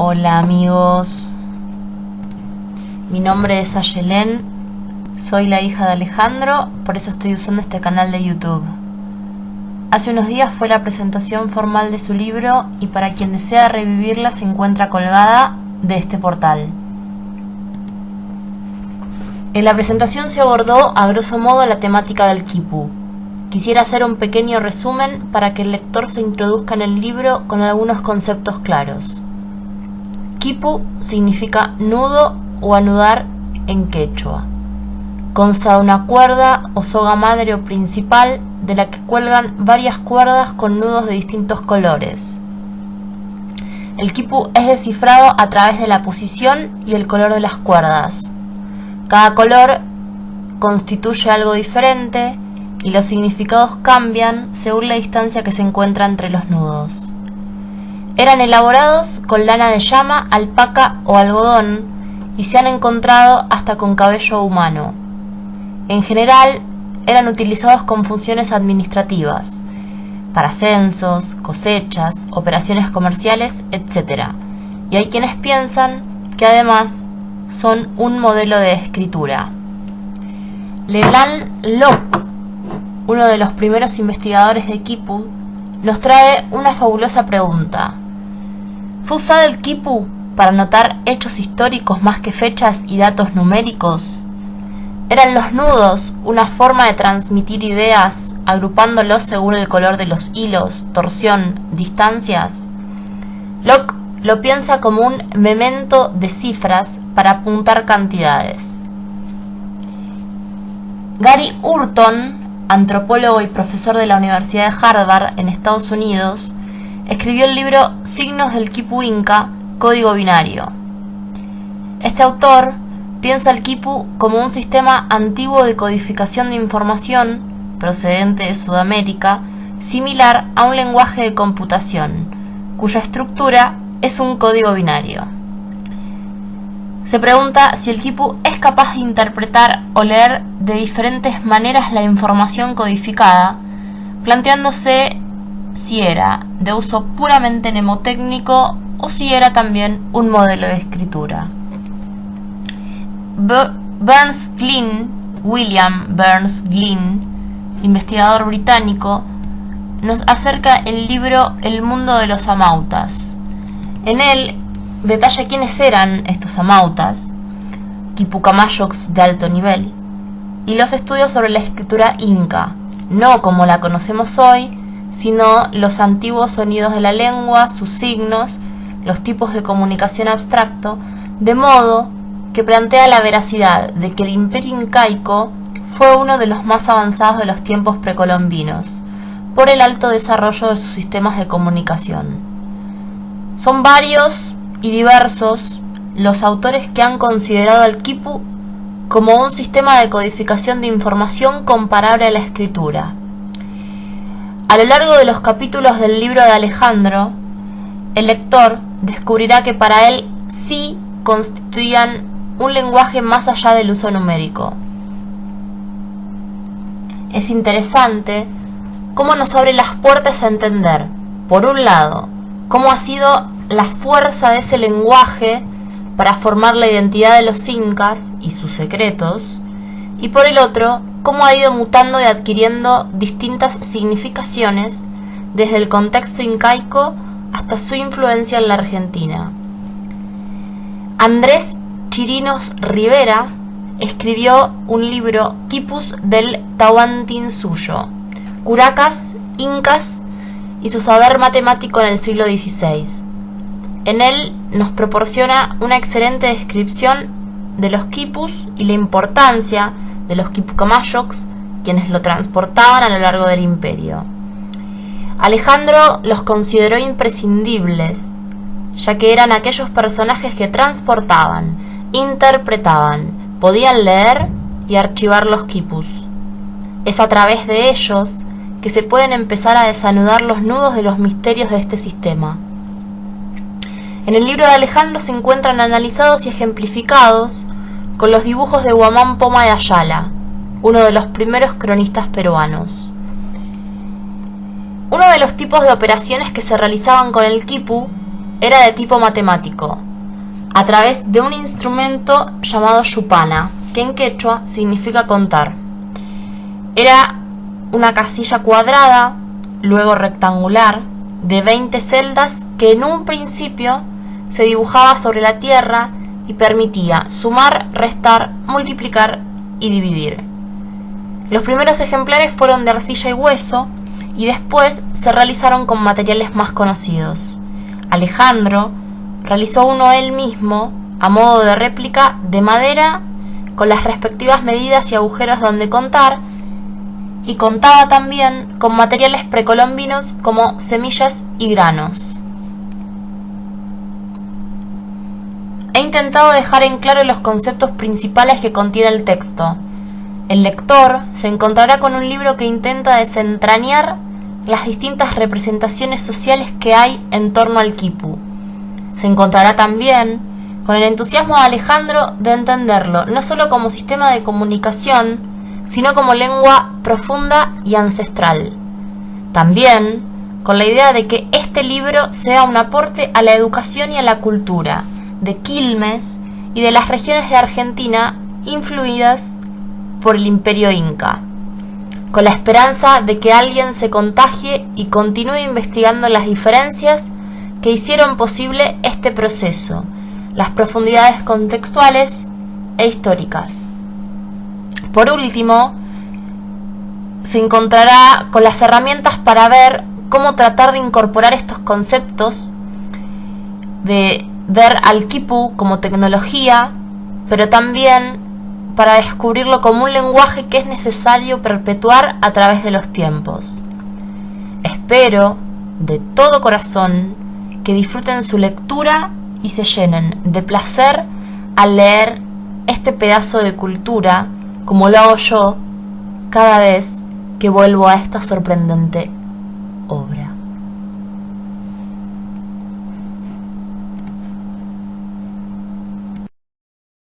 Hola amigos, mi nombre es Ayelén, soy la hija de Alejandro, por eso estoy usando este canal de YouTube. Hace unos días fue la presentación formal de su libro y para quien desea revivirla se encuentra colgada de este portal. En la presentación se abordó a grosso modo la temática del quipu. Quisiera hacer un pequeño resumen para que el lector se introduzca en el libro con algunos conceptos claros. Quipu significa nudo o anudar en quechua. Consta de una cuerda o soga madre o principal de la que cuelgan varias cuerdas con nudos de distintos colores. El quipu es descifrado a través de la posición y el color de las cuerdas. Cada color constituye algo diferente y los significados cambian según la distancia que se encuentra entre los nudos. Eran elaborados con lana de llama, alpaca o algodón y se han encontrado hasta con cabello humano. En general, eran utilizados con funciones administrativas, para censos, cosechas, operaciones comerciales, etc. Y hay quienes piensan que además son un modelo de escritura. Leland Locke, uno de los primeros investigadores de quipu, nos trae una fabulosa pregunta. ¿Fue usado el quipu para anotar hechos históricos más que fechas y datos numéricos? ¿Eran los nudos una forma de transmitir ideas, agrupándolos según el color de los hilos, torsión, distancias? Locke lo piensa como un memento de cifras para apuntar cantidades. Gary Hutton, antropólogo y profesor de la Universidad de Harvard en Estados Unidos, escribió el libro Signos del quipu inca, código binario. Este autor piensa el quipu como un sistema antiguo de codificación de información, procedente de Sudamérica, similar a un lenguaje de computación, cuya estructura es un código binario. Se pregunta si el quipu es capaz de interpretar o leer de diferentes maneras la información codificada, planteándose si era de uso puramente mnemotécnico o si era también un modelo de escritura. William Burns Glynn, investigador británico, nos acerca el libro El mundo de los amautas. En él detalla quiénes eran estos amautas, quipucamayocs de alto nivel, y los estudios sobre la escritura inca, no como la conocemos hoy, sino los antiguos sonidos de la lengua, sus signos, los tipos de comunicación abstracto, de modo que plantea la veracidad de que el imperio incaico fue uno de los más avanzados de los tiempos precolombinos, por el alto desarrollo de sus sistemas de comunicación. Son varios y diversos los autores que han considerado al quipu como un sistema de codificación de información comparable a la escritura. A lo largo de los capítulos del libro de Alejandro, el lector descubrirá que para él sí constituían un lenguaje más allá del uso numérico. Es interesante cómo nos abre las puertas a entender, por un lado, cómo ha sido la fuerza de ese lenguaje para formar la identidad de los incas y sus secretos, y por el otro, cómo ha ido mutando y adquiriendo distintas significaciones desde el contexto incaico hasta su influencia en la Argentina. Andrés Chirinos Rivera escribió un libro Quipus del Tahuantinsuyo, Curacas, Incas y su saber matemático en el siglo XVI. En él nos proporciona una excelente descripción de los quipus y la importancia de los quipucamayocs, quienes lo transportaban a lo largo del imperio. Alejandro los consideró imprescindibles, ya que eran aquellos personajes que transportaban, interpretaban, podían leer y archivar los quipus. Es a través de ellos que se pueden empezar a desanudar los nudos de los misterios de este sistema. En el libro de Alejandro se encuentran analizados y ejemplificados con los dibujos de Guamán Poma de Ayala, uno de los primeros cronistas peruanos. Uno de los tipos de operaciones que se realizaban con el quipu era de tipo matemático, a través de un instrumento llamado yupana, que en quechua significa contar. Era una casilla cuadrada, luego rectangular, de 20 celdas que en un principio se dibujaba sobre la tierra y permitía sumar, restar, multiplicar y dividir. Los primeros ejemplares fueron de arcilla y hueso y después se realizaron con materiales más conocidos. Alejandro realizó uno él mismo a modo de réplica de madera con las respectivas medidas y agujeros donde contar, y contaba también con materiales precolombinos como semillas y granos. He intentado dejar en claro los conceptos principales que contiene el texto. El lector se encontrará con un libro que intenta desentrañar las distintas representaciones sociales que hay en torno al quipu. Se encontrará también con el entusiasmo de Alejandro de entenderlo no solo como sistema de comunicación, sino como lengua profunda y ancestral. También con la idea de que este libro sea un aporte a la educación y a la cultura de Quilmes y de las regiones de Argentina influidas por el Imperio Inca, con la esperanza de que alguien se contagie y continúe investigando las diferencias que hicieron posible este proceso, las profundidades contextuales e históricas. Por último, se encontrará con las herramientas para ver cómo tratar de incorporar estos conceptos, de ver al quipu como tecnología, pero también para descubrirlo como un lenguaje que es necesario perpetuar a través de los tiempos. Espero de todo corazón que disfruten su lectura y se llenen de placer al leer este pedazo de cultura, como lo hago yo cada vez que vuelvo a esta sorprendente